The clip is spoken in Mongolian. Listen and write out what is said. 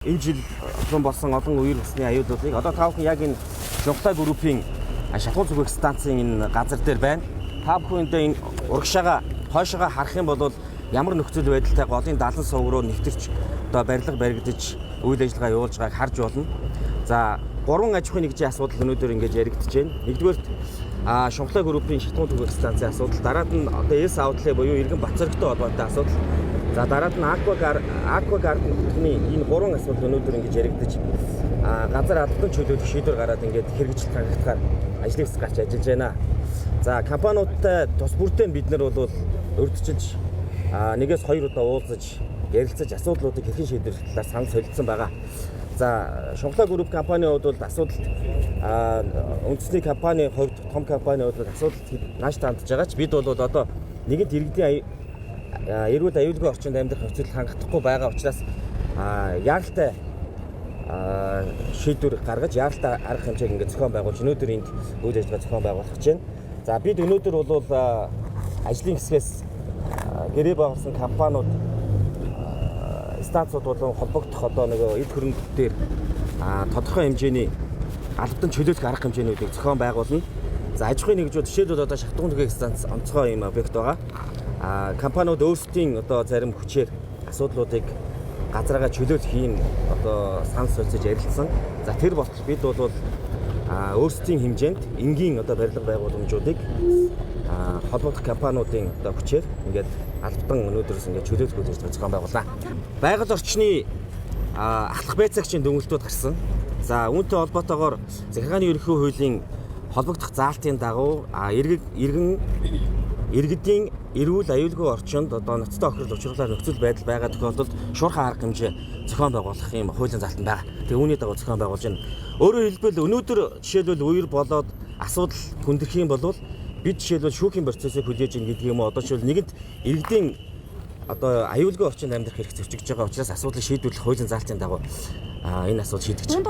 Энэ жил олон болсон олон үеэр усны аюулуудыг одоо та бүхэн яг энэ Шунхлаа группийн шатхуун зүгэх станцын энэ газар дээр байна. Та бүхэндээ энэ урагшаага хойшоогоо харах юм бол ямар нөхцөл байдалтай голын 70 сувг руу нэвтэрч одоо барилга баригдаж үйл ажиллагаа явуулж байгааг харж болно. За 3 аж ахуйн нэгжийн асуудал өнөөдөр ингэж яригдж байна. Нэгдүгээрт Шунхлаа группийн шатхуун зүгэх станцын асуудал, дараад нь одоо Эс аутлын буюу Иргэн Бацаргтай холбоотой асуудал. За дараад нь Аквагарден бүхний энэ 3 асуудал өнөөдөр ингэж яригдаж газар албан чөлөөлөх шийдвэр гараад ингээд хэрэгжилт хангалтгаар ажлыг гарч ажиллаж байна. За компаниудтай тус бүртээ бид нар бол урьдчилж нэгээс 2 удаа уулзаж ярилцаж асуудлуудыг хэрхэн шийдвэрлэх талаар санал солилцсон байгаа. За Шунхлаа групп компаниуд бол асуудал үндэсний компанийн хувьд том компаниуд бол асуудал нааш тандж байгаа ч бид бол одоо нэгэнт иргэдийн эрүүл аюулгүй орчинд амьдрах нөхцөл хангахгүй байгаа учраас яаралтай шийдвэр гаргаж яаралтай арга хэмжээг ингээд зохион байгуулж өнөөдөр энд үйл ажиллагаа зохион байгуулах гэж байна. За бид өнөөдөр бол ажлын хэсгээс гэрээ байгуулсан компаниуд станцууд болон холбогдох одоо нэг эд хөрөнгө дээр тодорхой хэмжээний албан чөлөөлөх арга хэмжээнүүдийг зохион байгуулна. За аж ахуйн нэгжүүд жишээлбэл одоо шатхуун зүгэх станц онцгой юм объект байгаа. Компаниуд өөрсдийн одоо зарим хүчээр асуудлуудыг газраагаа чөлөөлөх юм одоо санал солилцож ярилцсан. За тэр болтол бид бол өөрсдийн хэмжээнд энгийн одоо барилга байгууламжуудыг холбогдох компаниудын одоо хүчээр ингээд албан өнөөдрөөс ингээд чөлөөлөх үйл ажиллагаа зохион байгууллаа. Байгаль орчны ахлах байцаагчийн дүгнэлтүүд гарсан. За үүнтэй холбоотойгоор захиргааны ерөнхий хуулийн холбогдох заалтын дагуу иргэдийн эрүүл аюулгүй орчинд одоо ноцтой охирол учруулаар нөхцөл байдал байгаа тохиолдолд шуурхай арга хэмжээ зохион байгуулах юм хуулийн заалт нь байгаа. Тэгээ үүний дагуу зохион байгуулж байна. Өөрөөр хэлбэл өнөөдөр жишээлбэл үер болоод асуудал хүндэрх юм бол бид жишээлбэл шүүхийн процессыг хүлээж ийн гэдэг юм уу одоо жишээл нэгэнт иргэдийн одоо аюулгүй орчинд амьдрах хэрэг зөрчигдөж байгаа учраас асуудлыг шийдвэрлэх хуулийн заалтын дагуу энэ асуудал шийдэгдэж байна.